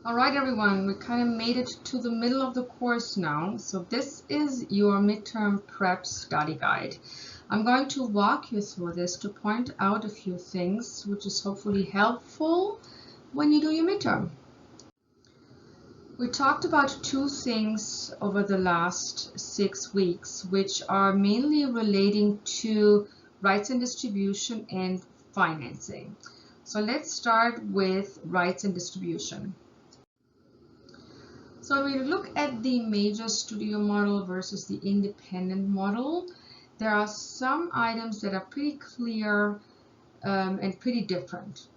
All right, everyone, we kind of made it to the middle of the course now. So this is your midterm prep study guide. I'm going to walk you through this to point out a few things, which is hopefully helpful when you do your midterm. We talked about two things over the last 6 weeks, which are mainly relating to rights and distribution and financing. So let's start with rights and distribution. So when we look at the major studio model versus the independent model, there are some items that are pretty clear and pretty different.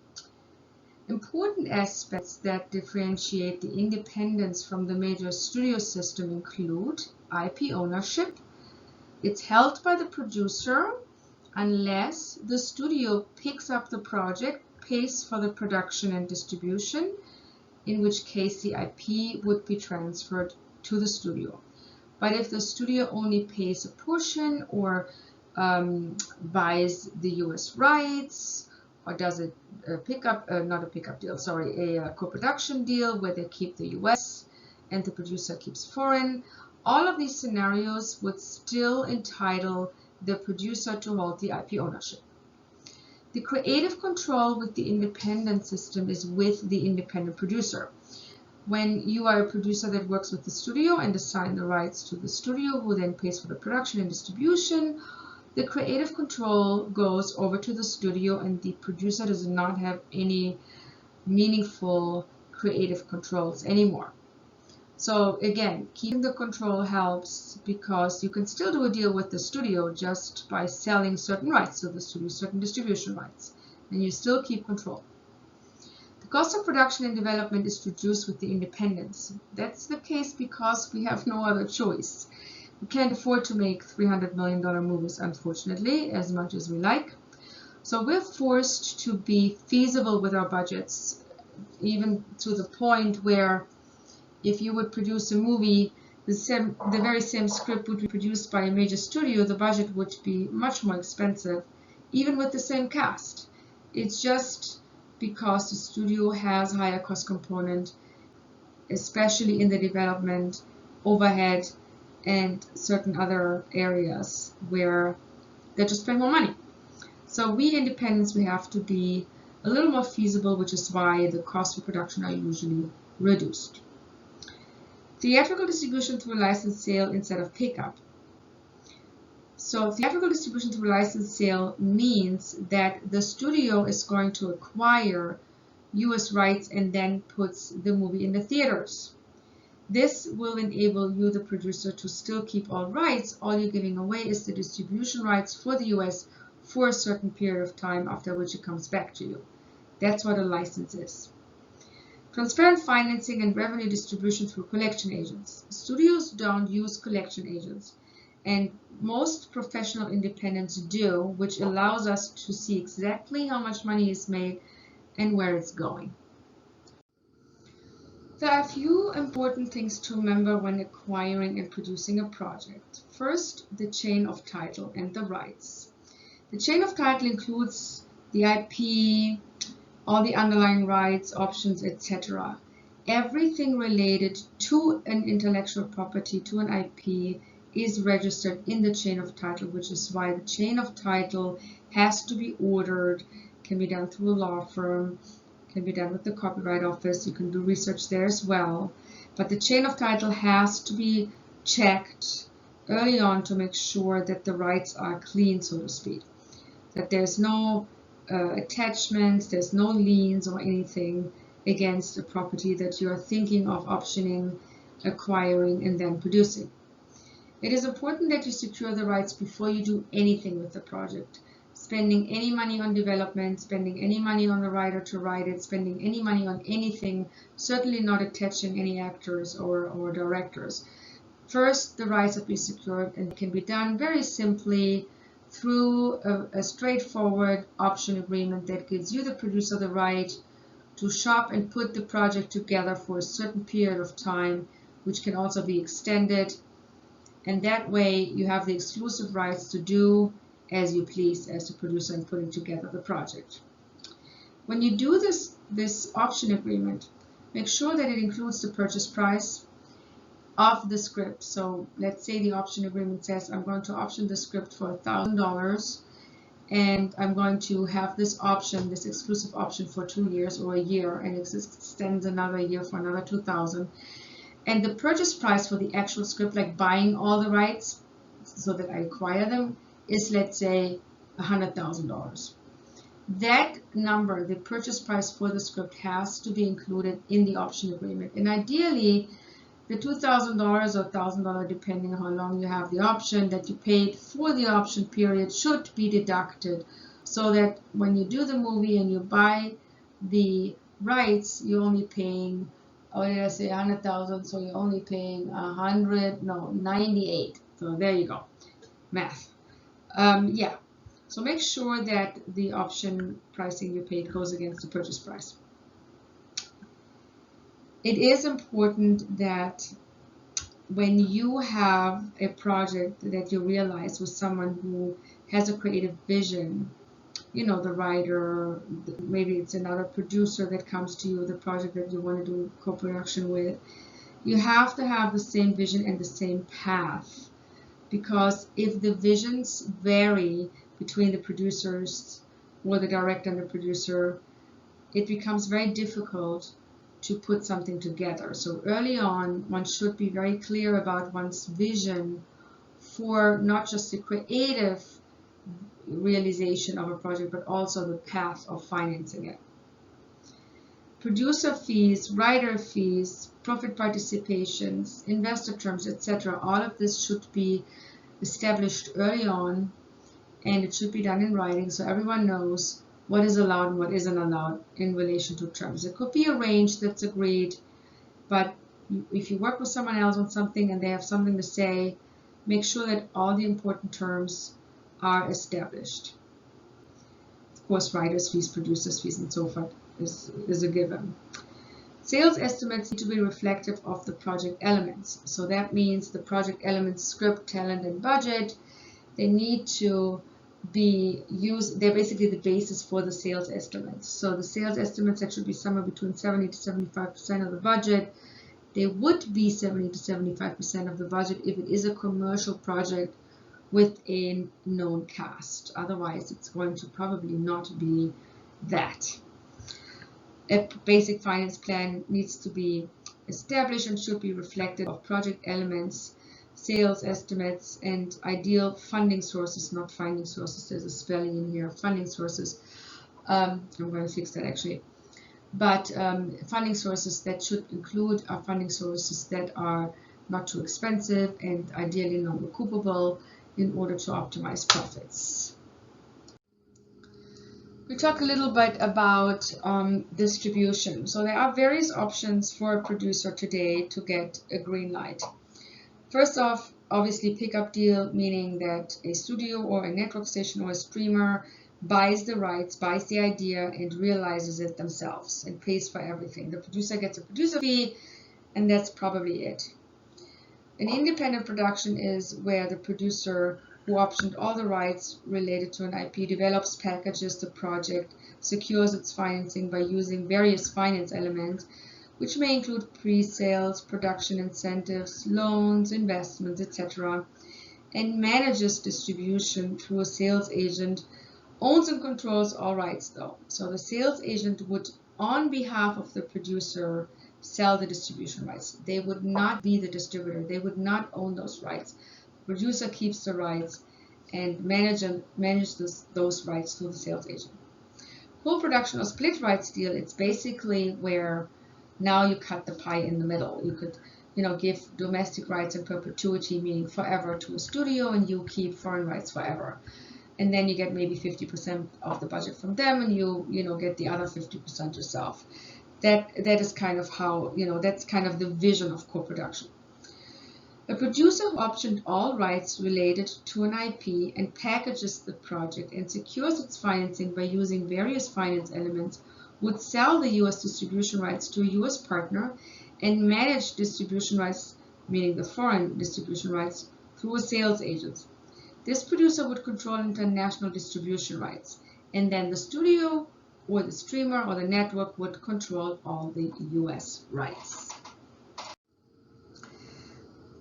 Important aspects that differentiate the independence from the major studio system include IP ownership. It's held by the producer unless the studio picks up the project, pays for the production and distribution, in which case the IP would be transferred to the studio. But if the studio only pays a portion or buys the US rights or does a co-production deal where they keep the US and the producer keeps foreign, all of these scenarios would still entitle the producer to hold the IP ownership. The creative control with the independent system is with the independent producer. When you are a producer that works with the studio and assign the rights to the studio, who then pays for the production and distribution, the creative control goes over to the studio and the producer does not have any meaningful creative controls anymore. So again, keeping the control helps because you can still do a deal with the studio just by selling certain rights to the studio, certain distribution rights, and you still keep control. The cost of production and development is reduced with the independence. That's the case because we have no other choice. We can't afford to make $300 million movies, unfortunately, as much as we like. So we're forced to be feasible with our budgets, even to the point where if you would produce a movie, the very same script would be produced by a major studio, the budget would be much more expensive, even with the same cast. It's just because the studio has a higher cost component, especially in the development, overhead, and certain other areas where they just spend more money. So we independents, we have to be a little more feasible, which is why the costs of production are usually reduced. Theatrical distribution through license sale instead of pickup. So theatrical distribution through license sale means that the studio is going to acquire US rights and then puts the movie in the theaters. This will enable you, the producer, to still keep all rights. All you're giving away is the distribution rights for the US for a certain period of time, after which it comes back to you. That's what a license is. Transparent financing and revenue distribution through collection agents. Studios don't use collection agents, and most professional independents do, which allows us to see exactly how much money is made and where it's going. There are a few important things to remember when acquiring and producing a project. First, the chain of title and the rights. The chain of title includes the IP, all the underlying rights, options, etc. Everything related to an intellectual property, to an IP, is registered in the chain of title, which is why the chain of title has to be ordered, can be done through a law firm, can be done with the Copyright Office. You can do research there as well. But the chain of title has to be checked early on to make sure that the rights are clean, so to speak. That there's no attachments, there's no liens or anything against a property that you are thinking of optioning, acquiring, and then producing. It is important that you secure the rights before you do anything with the project. Spending any money on development, spending any money on the writer to write it, spending any money on anything, certainly not attaching any actors or directors. First, the rights have to be secured, and it can be done very simply through a straightforward option agreement that gives you, the producer, the right to shop and put the project together for a certain period of time, which can also be extended. And that way you have the exclusive rights to do as you please as the producer in putting together the project. When you do this option agreement, Make sure that it includes the purchase price of the script. So let's say the option agreement says I'm going to option the script for $1,000, and I'm going to have this option, this exclusive option, for 2 years or a year, and it extends another year for another 2,000. And the purchase price for the actual script, like buying all the rights so that I acquire them, is, let's say, $100,000. That number, the purchase price for the script, has to be included in the option agreement. And ideally, the $2,000 or $1,000, depending on how long you have the option, that you paid for the option period should be deducted, so that when you do the movie and you buy the rights, you're only paying, oh, did I say 100,000? So you're only paying 98. So there you go, math. Yeah. So make sure that the option pricing you paid goes against the purchase price. It is important that when you have a project that you realize with someone who has a creative vision, you know, the writer, maybe it's another producer that comes to you with a project that you want to do co-production with, you have to have the same vision and the same path. Because if the visions vary between the producers or the director and the producer, it becomes very difficult to put something together. So early on, one should be very clear about one's vision for not just the creative realization of a project, but also the path of financing it. Producer fees, writer fees, profit participations, investor terms, etc. All of this should be established early on, and it should be done in writing so everyone knows what is allowed and what isn't allowed in relation to terms. It could be a range that's agreed, but if you work with someone else on something and they have something to say, make sure that all the important terms are established. Of course, writers' fees, producers' fees, and so forth is a given. Sales estimates need to be reflective of the project elements. So that means the project elements, script, talent, and budget, they need to be used. They're basically the basis for the sales estimates. So the sales estimates, that should be somewhere between 70 to 75% of the budget. They would be 70 to 75% of the budget if it is a commercial project with a known cast. Otherwise, it's going to probably not be that. A basic finance plan needs to be established and should be reflective of project elements, sales estimates, and ideal funding sources, not finding sources. There's a spelling in here, funding sources. I'm going to fix that actually. But funding sources that should include are funding sources that are not too expensive and ideally non-recoupable in order to optimize profits. We talk a little bit about distribution. So there are various options for a producer today to get a green light. First off, obviously pickup deal, meaning that a studio or a network station or a streamer buys the rights, buys the idea, and realizes it themselves and pays for everything. The producer gets a producer fee, and that's probably it. An independent production is where the producer who optioned all the rights related to an IP develops, packages the project, secures its financing by using various finance elements, which may include pre-sales, production incentives, loans, investments, etc., and manages distribution through a sales agent, owns and controls all rights though. So the sales agent would, on behalf of the producer, sell the distribution rights. They would not be the distributor. They would not own those rights. The producer keeps the rights and manages those rights through the sales agent. Co-production or split rights deal, it's basically where now you cut the pie in the middle. You could, give domestic rights in perpetuity, meaning forever, to a studio, and you keep foreign rights forever. And then you get maybe 50% of the budget from them, and you get the other 50% yourself. That is kind of how, that's kind of the vision of co-production. A producer who optioned all rights related to an IP and packages the project and secures its financing by using various finance elements would sell the US distribution rights to a US partner and manage distribution rights, meaning the foreign distribution rights, through a sales agent. This producer would control international distribution rights, and then the studio or the streamer or the network would control all the US rights.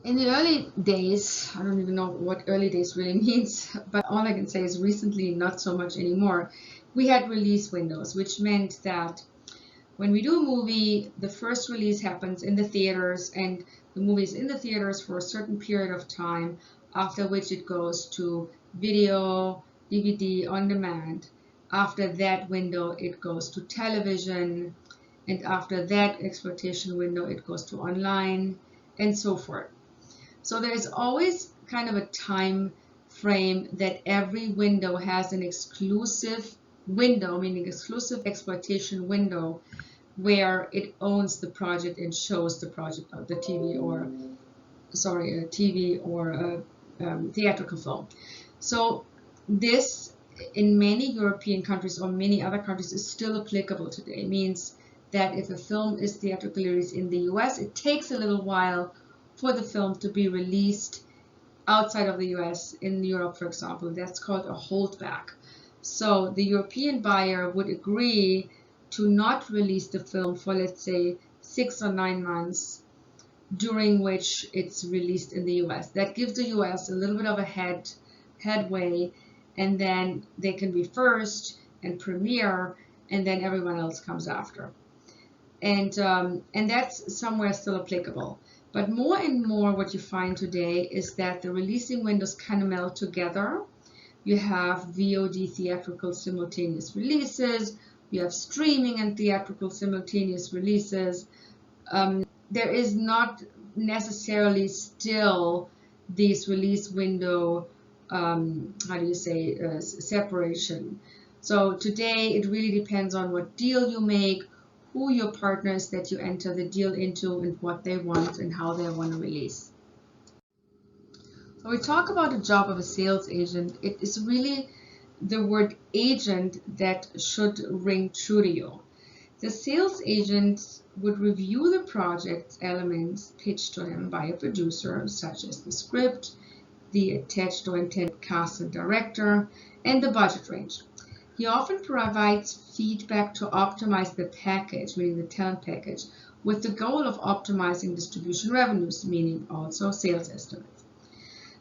In the early days, I don't even know what early days really means, but all I can say is recently, not so much anymore, we had release windows, which meant that when we do a movie, the first release happens in the theaters, and the movie is in the theaters for a certain period of time, after which it goes to video, DVD, on demand. After that window, it goes to television, and after that exploitation window, it goes to online, and so forth. So there's always kind of a time frame that every window has an exclusive window, meaning exclusive exploitation window, where it owns the project and shows the project, the TV or, sorry, a TV or a theatrical film. So this, in many European countries or many other countries, is still applicable today. It means that if a film is theatrically released in the US, it takes a little while for the film to be released outside of the US, in Europe, for example. That's called a holdback. So the European buyer would agree to not release the film for, let's say, 6 or 9 months, during which it's released in the US. That gives the US a little bit of a headway, and then they can be first and premiere, and then everyone else comes after. And that's somewhere still applicable. But more and more what you find today is that the releasing windows kind of meld together. You have VOD theatrical simultaneous releases, you have streaming and theatrical simultaneous releases. There is not necessarily still these release window, separation. So today it really depends on what deal you make, who your partners that you enter the deal into, and what they want and how they want to release. So we talk about the job of a sales agent. It is really the word agent that should ring true to you. The sales agent would review the project elements pitched to him by a producer, such as the script, the attached or intended cast and director, and the budget range. He often provides feedback to optimize the package, meaning the talent package, with the goal of optimizing distribution revenues, meaning also sales estimates.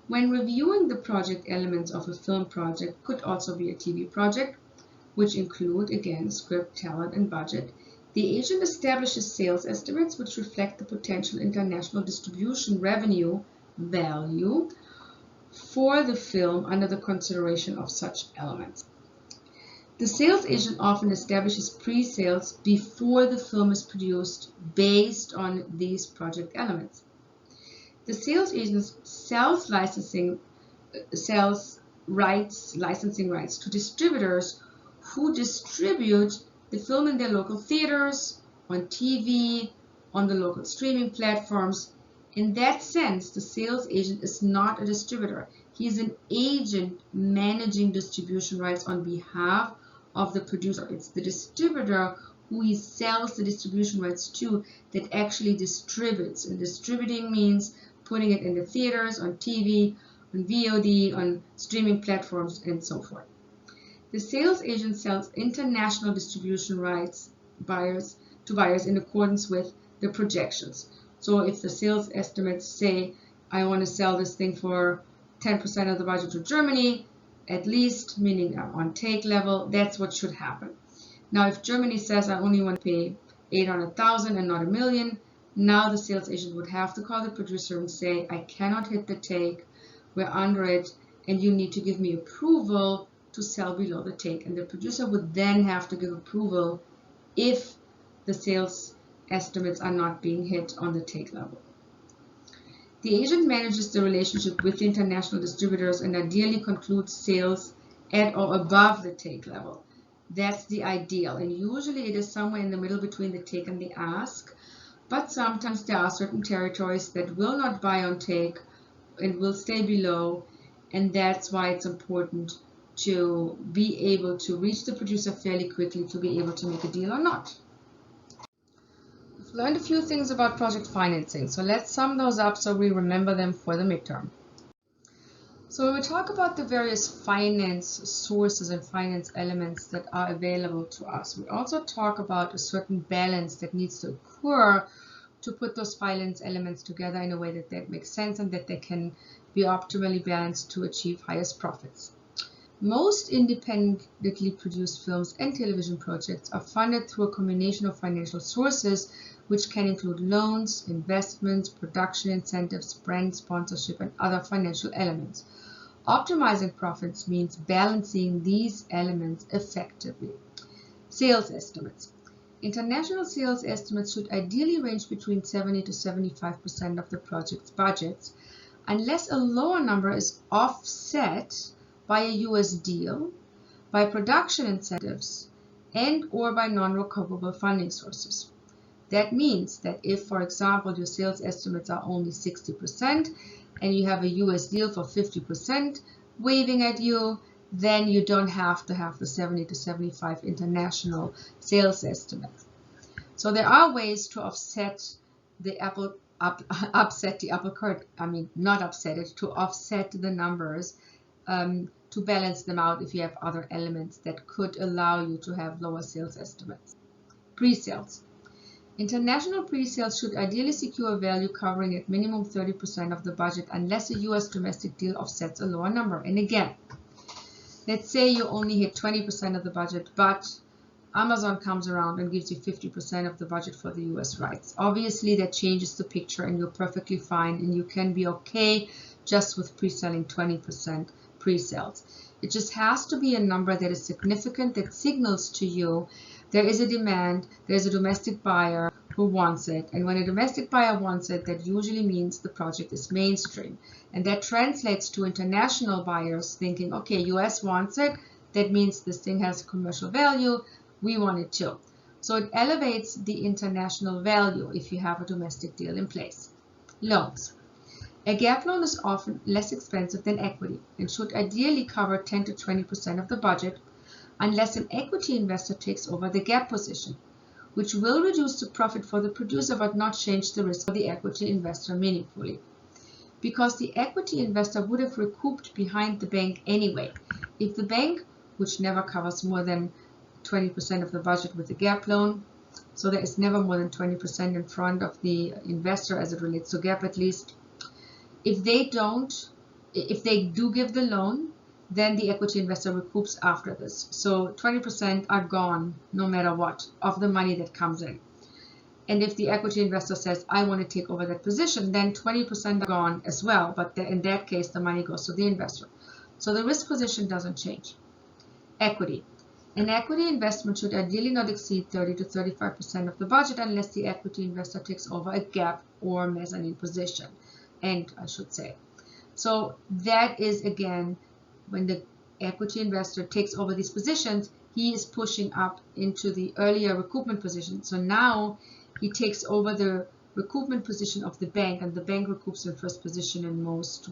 When reviewing the project elements of a film project, could also be a TV project, which include, again, script, talent, and budget, the agent establishes sales estimates which reflect the potential international distribution revenue value for the film under the consideration of such elements. The sales agent often establishes pre-sales before the film is produced based on these project elements. The sales agent sells licensing rights to distributors who distribute the film in their local theaters, on TV, on the local streaming platforms. In that sense, the sales agent is not a distributor. He is an agent managing distribution rights on behalf of the producer. It's the distributor who he sells the distribution rights to that actually distributes. And distributing means putting it in the theaters, on TV, on VOD, on streaming platforms, and so forth. The sales agent sells international distribution rights to buyers in accordance with the projections. So if the sales estimates say, I want to sell this thing for 10% of the budget to Germany, at least, meaning on take level, that's what should happen. Now, if Germany says I only want to pay 800,000 and not $1 million, now the sales agent would have to call the producer and say, I cannot hit the take, we're under it, and you need to give me approval to sell below the take. And the producer would then have to give approval if the sales estimates are not being hit on the take level. The agent manages the relationship with the international distributors and ideally concludes sales at or above the take level. That's the ideal, and usually it is somewhere in the middle between the take and the ask, but sometimes there are certain territories that will not buy on take and will stay below, and that's why it's important to be able to reach the producer fairly quickly to be able to make a deal or not. We've learned a few things about project financing, so let's sum those up so we remember them for the midterm. So when we talk about the various finance sources and finance elements that are available to us, we also talk about a certain balance that needs to occur to put those finance elements together in a way that makes sense and that they can be optimally balanced to achieve highest profits. Most independently produced films and television projects are funded through a combination of financial sources, which can include loans, investments, production incentives, brand sponsorship, and other financial elements. Optimizing profits means balancing these elements effectively. Sales estimates. International sales estimates should ideally range between 70 to 75% of the project's budgets, unless a lower number is offset by a US deal, by production incentives, and or by non-recoverable funding sources. That means that if, for example, your sales estimates are only 60% and you have a US deal for 50% waving at you, then you don't have to have the 70 to 75 international sales estimate. So there are ways to offset the upset the apple cart, not upset it, to offset the numbers, to balance them out if you have other elements that could allow you to have lower sales estimates. Pre-sales. International pre-sales should ideally secure a value covering at minimum 30% of the budget unless a US domestic deal offsets a lower number. And again, let's say you only hit 20% of the budget, but Amazon comes around and gives you 50% of the budget for the US rights. Obviously, that changes the picture and you're perfectly fine and you can be okay just with pre-selling 20% pre-sales. It just has to be a number that is significant, that signals to you there is a demand, there's a domestic buyer who wants it. And when a domestic buyer wants it, that usually means the project is mainstream. And that translates to international buyers thinking, okay, US wants it, that means this thing has commercial value, we want it too. So it elevates the international value if you have a domestic deal in place. Loans. A gap loan is often less expensive than equity and should ideally cover 10 to 20% of the budget unless an equity investor takes over the gap position, which will reduce the profit for the producer but not change the risk for the equity investor meaningfully. Because the equity investor would have recouped behind the bank anyway. If the bank, which never covers more than 20% of the budget with the gap loan, so there is never more than 20% in front of the investor as it relates to gap at least, if they do give the loan, then the equity investor recoups after this. So 20% are gone no matter what of the money that comes in. And if the equity investor says, I want to take over that position, then 20% are gone as well. But in that case, the money goes to the investor. So the risk position doesn't change. Equity. An equity investment should ideally not exceed 30 to 35% of the budget unless the equity investor takes over a gap or mezzanine position. And I should say. So that is, again, when the equity investor takes over these positions, he is pushing up into the earlier recoupment position. So now he takes over the recoupment position of the bank, and the bank recoups in first position in most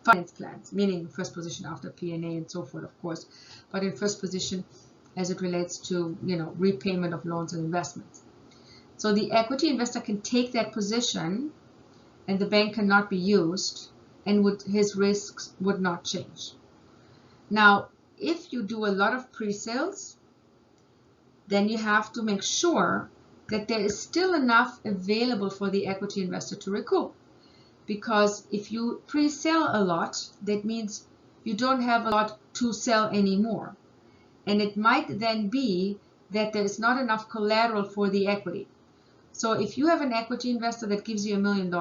finance plans, meaning first position after P&A and so forth, of course, but in first position as it relates to, repayment of loans and investments. So the equity investor can take that position and the bank cannot be used, and his risks would not change. Now, if you do a lot of pre-sales, then you have to make sure that there is still enough available for the equity investor to recoup. Because if you pre-sell a lot, that means you don't have a lot to sell anymore. And it might then be that there is not enough collateral for the equity. So if you have an equity investor that gives you $1 million,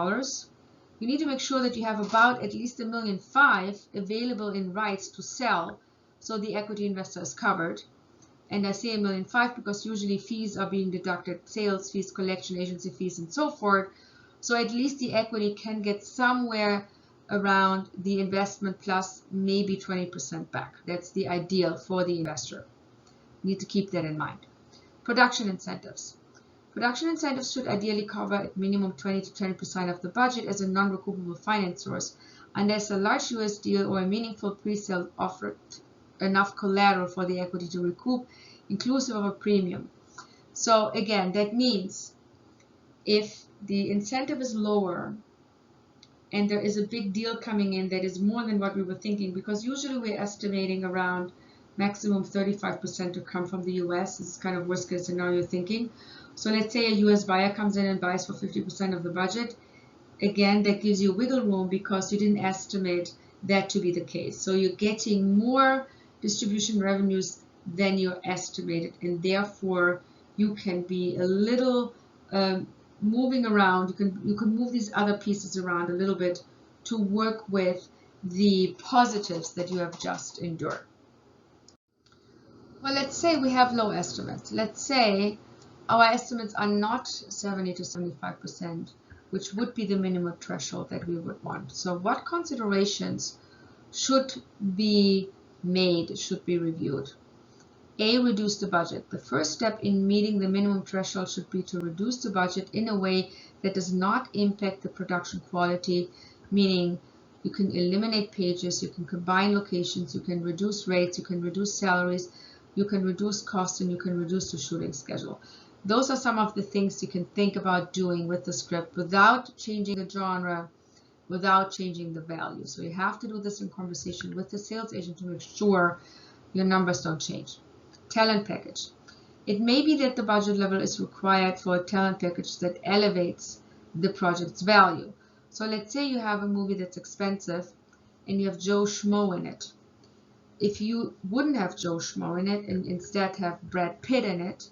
you need to make sure that you have about at least $1.5 million available in rights to sell, so the equity investor is covered. And I say $1.5 million because usually fees are being deducted, sales fees, collection agency fees, and so forth. So at least the equity can get somewhere around the investment plus maybe 20% back. That's the ideal for the investor. You need to keep that in mind. Production incentives. Production incentives should ideally cover at minimum 20 to 20% of the budget as a non-recoupable finance source, unless a large US deal or a meaningful pre-sale offered enough collateral for the equity to recoup, inclusive of a premium. So again, that means if the incentive is lower and there is a big deal coming in that is more than what we were thinking, because usually we're estimating around maximum 35% to come from the US. This is kind of worst case scenario thinking. So let's say a US buyer comes in and buys for 50% of the budget. Again, that gives you wiggle room because you didn't estimate that to be the case. So you're getting more distribution revenues than you estimated, and therefore you can be a little moving around. You can move these other pieces around a little bit to work with the positives that you have just endured. Well, let's say we have low estimates. Let's say our estimates are not 70 to 75%, which would be the minimum threshold that we would want. So what considerations should be made, should be reviewed? A, reduce the budget. The first step in meeting the minimum threshold should be to reduce the budget in a way that does not impact the production quality, meaning you can eliminate pages, you can combine locations, you can reduce rates, you can reduce salaries, you can reduce costs, and you can reduce the shooting schedule. Those are some of the things you can think about doing with the script without changing the genre, without changing the value. So you have to do this in conversation with the sales agent to make sure your numbers don't change. Talent package. It may be that the budget level is required for a talent package that elevates the project's value. So let's say you have a movie that's expensive and you have Joe Schmo in it. If you wouldn't have Joe Schmo in it and instead have Brad Pitt in it,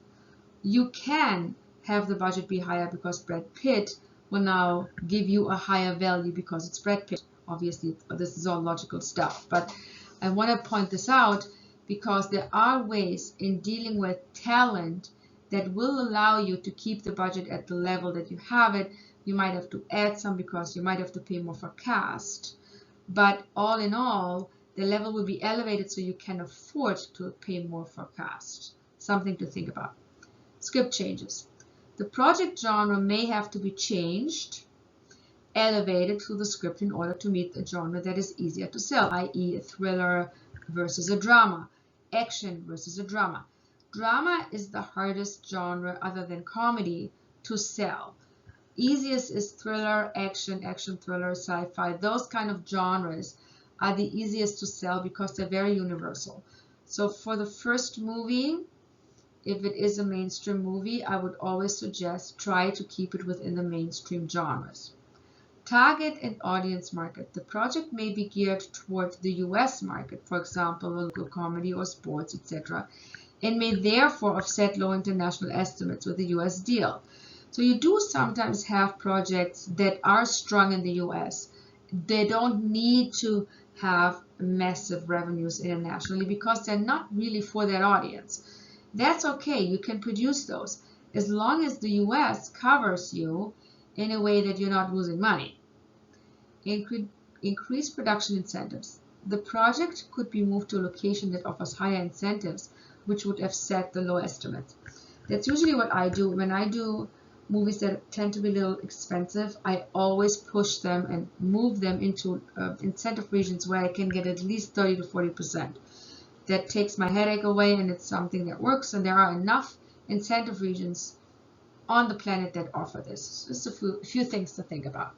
you can have the budget be higher because Brad Pitt will now give you a higher value because it's Brad Pitt. Obviously, this is all logical stuff, but I want to point this out because there are ways in dealing with talent that will allow you to keep the budget at the level that you have it. You might have to add some because you might have to pay more for cast, but all in all, the level will be elevated so you can afford to pay more for cast. Something to think about. Script changes. The project genre may have to be changed, elevated through the script in order to meet a genre that is easier to sell, i.e. a thriller versus a drama, action versus a drama. Drama is the hardest genre other than comedy to sell. Easiest is thriller, action, action thriller, sci-fi. Those kind of genres are the easiest to sell because they're very universal. So for the first movie, if it is a mainstream movie, I would always suggest try to keep it within the mainstream genres. Target and audience market. The project may be geared towards the US market, for example, a local comedy or sports, etc., and may therefore offset low international estimates with a US deal. So you do sometimes have projects that are strong in the US. They don't need to have massive revenues internationally because they're not really for that audience. That's okay, you can produce those as long as the US covers you in a way that you're not losing money. Increase production incentives. The project could be moved to a location that offers higher incentives, which would offset the low estimates. That's usually what I do. When I do movies that tend to be a little expensive, I always push them and move them into incentive regions where I can get at least 30 to 40%. That takes my headache away, and it's something that works, and there are enough incentive regions on the planet that offer this. Just a few things to think about.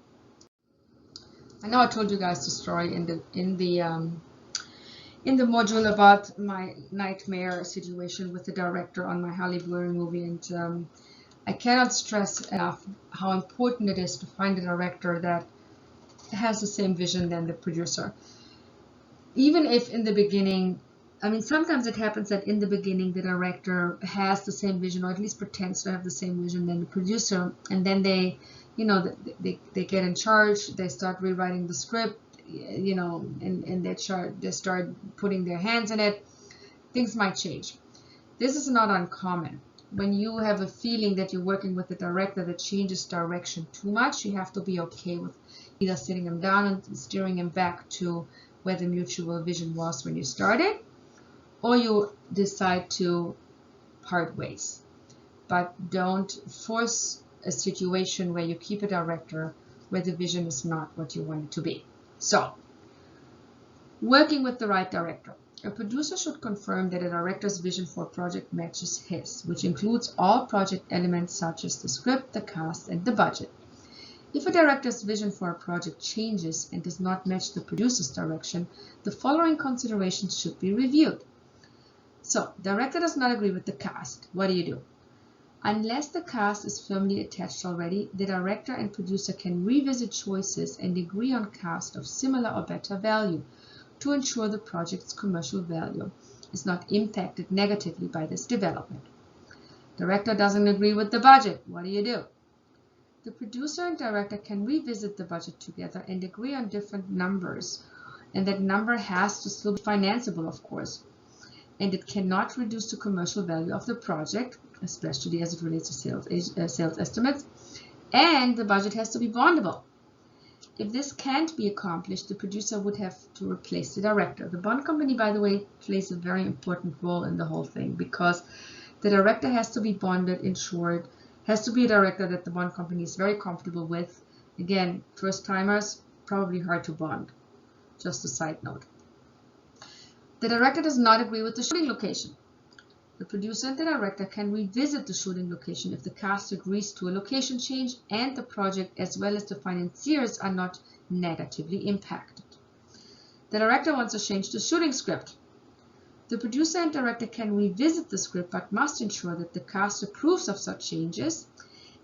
I know I told you guys the story in the module about my nightmare situation with the director on my Halle Berry movie, and I cannot stress enough how important it is to find a director that has the same vision than the producer. Even if in the beginning, I mean, sometimes it happens that in the beginning the director has the same vision, or at least pretends to have the same vision than the producer, and then they, you know, they get in charge, they start rewriting the script, you know, and they start putting their hands in it. Things might change. This is not uncommon. When you have a feeling that you're working with a director that changes direction too much, you have to be okay with either sitting him down and steering him back to where the mutual vision was when you started, or you decide to part ways. But don't force a situation where you keep a director where the vision is not what you want it to be. So, working with the right director. A producer should confirm that a director's vision for a project matches his, which includes all project elements such as the script, the cast, and the budget. If a director's vision for a project changes and does not match the producer's direction, the following considerations should be reviewed. So, director does not agree with the cast. What do? Unless the cast is firmly attached already, the director and producer can revisit choices and agree on cast of similar or better value to ensure the project's commercial value is not impacted negatively by this development. Director doesn't agree with the budget. What do? The producer and director can revisit the budget together and agree on different numbers, and that number has to still be financeable, of course, and it cannot reduce the commercial value of the project, especially as it relates to sales estimates, and the budget has to be bondable. If this can't be accomplished, the producer would have to replace the director. The bond company, by the way, plays a very important role in the whole thing, because the director has to be bonded, insured, has to be a director that the bond company is very comfortable with. Again, first-timers, probably hard to bond. Just a side note. The director does not agree with the shooting location. The producer and the director can revisit the shooting location if the cast agrees to a location change and the project as well as the financiers are not negatively impacted. The director wants to change the shooting script. The producer and director can revisit the script but must ensure that the cast approves of such changes.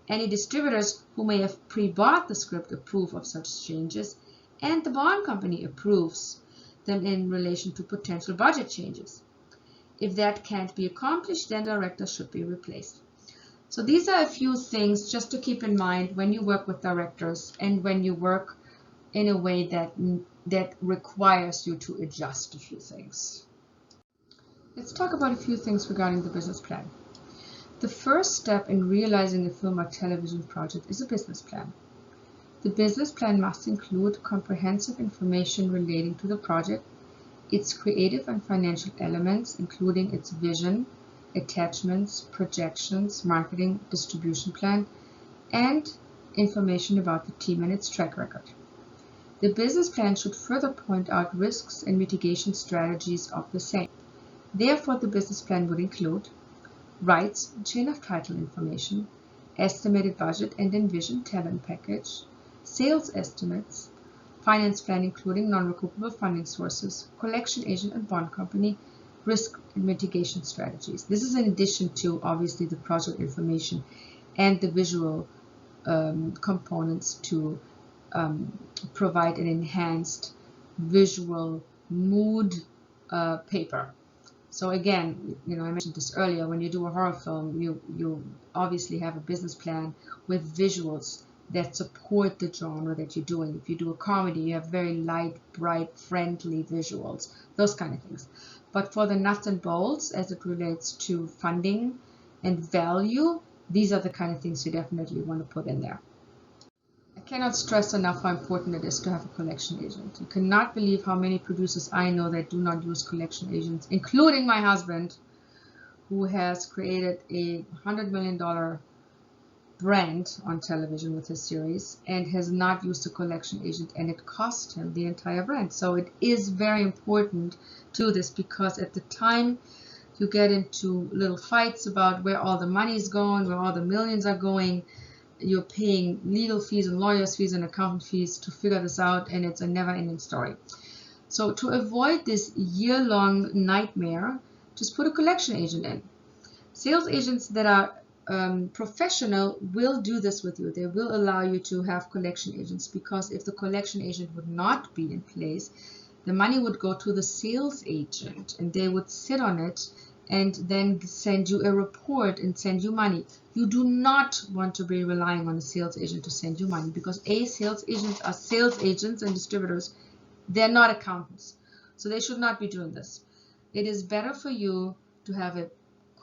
Any distributors who may have pre-bought the script approve of such changes, and the bond company approves them in relation to potential budget changes. If that can't be accomplished, then the director should be replaced. So these are a few things just to keep in mind when you work with directors and when you work in a way that requires you to adjust a few things. Let's talk about a few things regarding the business plan. The first step in realizing a film or television project is a business plan. The business plan must include comprehensive information relating to the project, its creative and financial elements, including its vision, attachments, projections, marketing, distribution plan, and information about the team and its track record. The business plan should further point out risks and mitigation strategies of the same. Therefore, the business plan would include rights and chain of title information, estimated budget and envisioned talent package, sales estimates, finance plan including non-recoupable funding sources, collection agent and bond company, risk and mitigation strategies. This is in addition to obviously the project information and the visual components to provide an enhanced visual mood paper. So again, I mentioned this earlier, when you do a horror film, you obviously have a business plan with visuals that support the genre that you're doing. If you do a comedy, you have very light, bright, friendly visuals, those kind of things. But for the nuts and bolts, as it relates to funding and value, these are the kind of things you definitely want to put in there. I cannot stress enough how important it is to have a collection agent. You cannot believe how many producers I know that do not use collection agents, including my husband, who has created a $100 million brand on television with his series and has not used a collection agent, and it cost him the entire brand. So it is very important to this, because at the time you get into little fights about where all the money is going, where all the millions are going, you're paying legal fees and lawyers fees and accountant fees to figure this out, and it's a never-ending story. So to avoid this year-long nightmare, just put a collection agent in. Sales agents that are professional will do this with you. They will allow you to have collection agents, because if the collection agent would not be in place, the money would go to the sales agent and they would sit on it and then send you a report and send you money. You do not want to be relying on a sales agent to send you money, because sales agents are sales agents and distributors. They're not accountants, so they should not be doing this. It is better for you to have a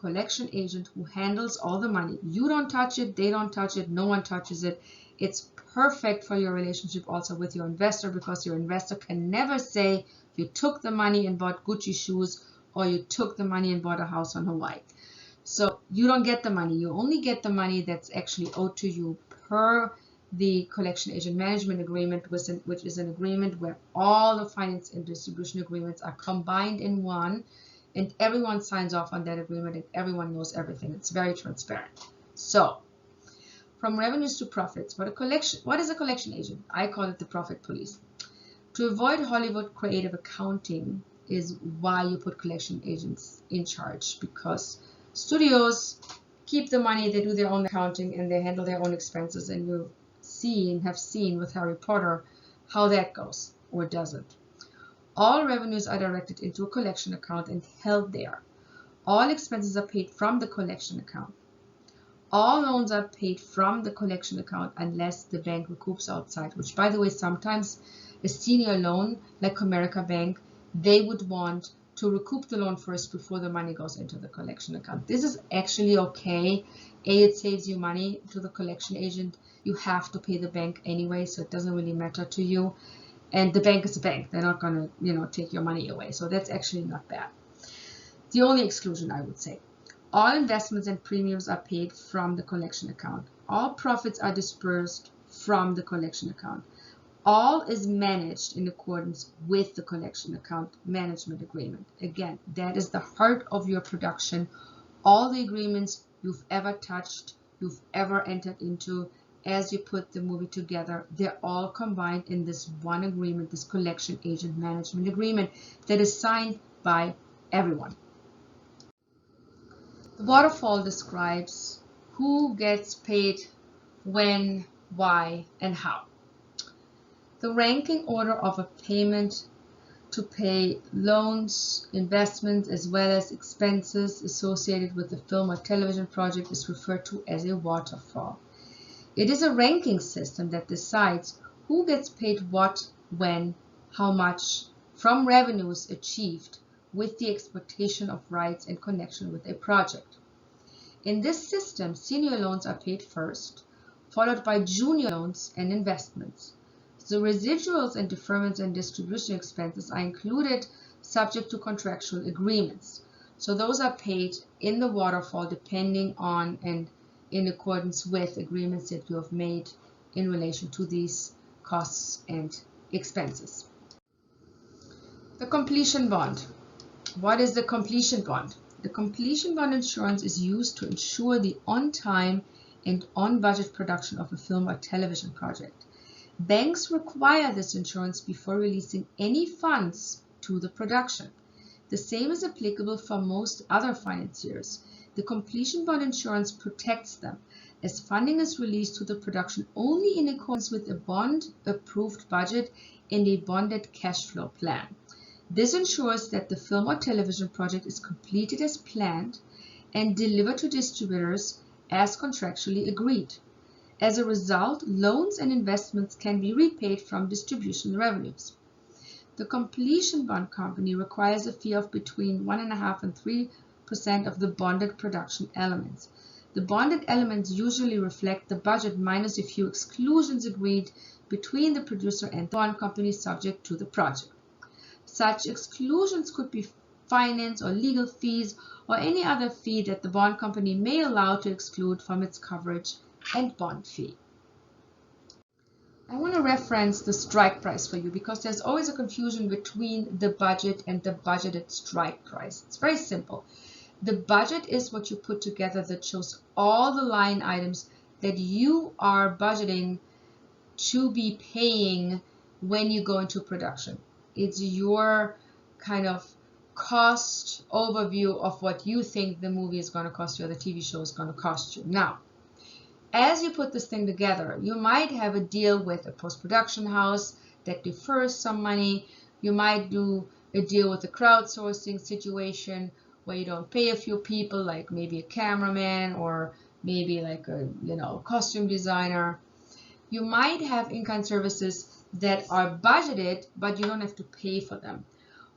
collection agent who handles all the money. You don't touch it, they don't touch it, no one touches it. It's perfect for your relationship also with your investor, because your investor can never say you took the money and bought Gucci shoes, or you took the money and bought a house on Hawaii. So you don't get the money. You only get the money that's actually owed to you per the collection agent management agreement, which is an agreement where all the finance and distribution agreements are combined in one, and everyone signs off on that agreement and everyone knows everything. It's very transparent. So from revenues to profits. What is a collection agent? I call it the profit police. To avoid Hollywood creative accounting is why you put collection agents in charge, because studios keep the money, they do their own accounting, and they handle their own expenses, and you have seen with Harry Potter how that goes or doesn't. All revenues are directed into a collection account and held there. All expenses are paid from the collection account. All loans are paid from the collection account unless the bank recoups outside, which, by the way, sometimes a senior loan like Comerica Bank, they would want to recoup the loan first before the money goes into the collection account. This is actually okay. It saves you money to the collection agent. You have to pay the bank anyway, so it doesn't really matter to you. And the bank is a bank. They're not going to, take your money away. So that's actually not bad. The only exclusion, I would say. All investments and premiums are paid from the collection account. All profits are dispersed from the collection account. All is managed in accordance with the collection account management agreement. Again, that is the heart of your production. All the agreements you've ever touched, you've ever entered into, as you put the movie together, they're all combined in this one agreement, this collection agent management agreement that is signed by everyone. The waterfall describes who gets paid, when, why, and how. The ranking order of a payment to pay loans, investments, as well as expenses associated with the film or television project is referred to as a waterfall. It is a ranking system that decides who gets paid what, when, how much from revenues achieved with the exploitation of rights in connection with a project. In this system, senior loans are paid first, followed by junior loans and investments. The residuals and deferments and distribution expenses are included subject to contractual agreements. So those are paid in the waterfall depending on and in accordance with agreements that you have made in relation to these costs and expenses. The completion bond. What is the completion bond? The completion bond insurance is used to ensure the on-time and on-budget production of a film or television project. Banks require this insurance before releasing any funds to the production. The same is applicable for most other financiers. The completion bond insurance protects them, as funding is released to the production only in accordance with a bond-approved budget and a bonded cash flow plan. This ensures that the film or television project is completed as planned and delivered to distributors as contractually agreed. As a result, loans and investments can be repaid from distribution revenues. The completion bond company requires a fee of between 1.5% and 3% of the bonded production elements. The bonded elements usually reflect the budget minus a few exclusions agreed between the producer and the bond company subject to the project. Such exclusions could be finance or legal fees or any other fee that the bond company may allow to exclude from its coverage and bond fee. I want to reference the strike price for you because there's always a confusion between the budget and the budgeted strike price. It's very simple. The budget is what you put together that shows all the line items that you are budgeting to be paying when you go into production. It's your kind of cost overview of what you think the movie is going to cost you or the TV show is going to cost you. Now, as you put this thing together, you might have a deal with a post-production house that defers some money. You might do a deal with a crowdsourcing situation where you don't pay a few people, like maybe a cameraman or maybe like a costume designer. You might have in-kind services that are budgeted, but you don't have to pay for them.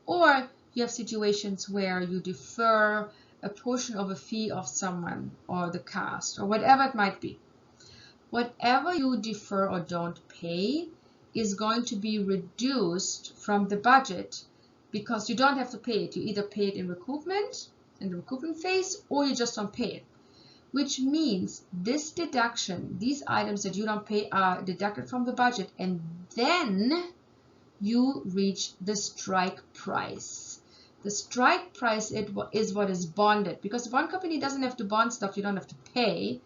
Or you have situations where you defer a portion of a fee of someone or the cast or whatever it might be. Whatever you defer or don't pay is going to be reduced from the budget because you don't have to pay it. You either pay it in recoupment, in the recoupment phase, or you just don't pay it. Which means this deduction, these items that you don't pay are deducted from the budget, and then you reach the strike price. The strike price is what is bonded, because the bond company doesn't have to bond stuff you don't have to pay,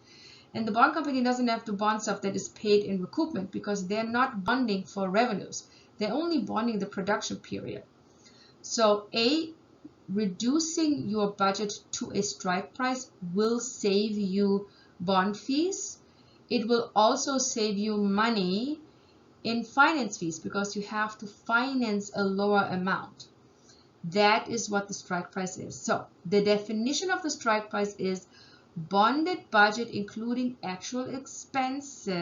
And the bond company doesn't have to bond stuff that is paid in recoupment because they're not bonding for revenues. They're only bonding the production period. So reducing your budget to a strike price will save you bond fees. It will also save you money in finance fees because you have to finance a lower amount. That is what the strike price is. So the definition of the strike price is bonded budget including actual expenses,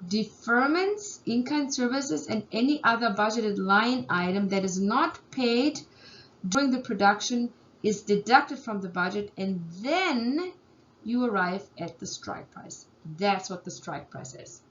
deferments, in-kind services, and any other budgeted line item that is not paid during the production is deducted from the budget, and then you arrive at the strike price. That's what the strike price is.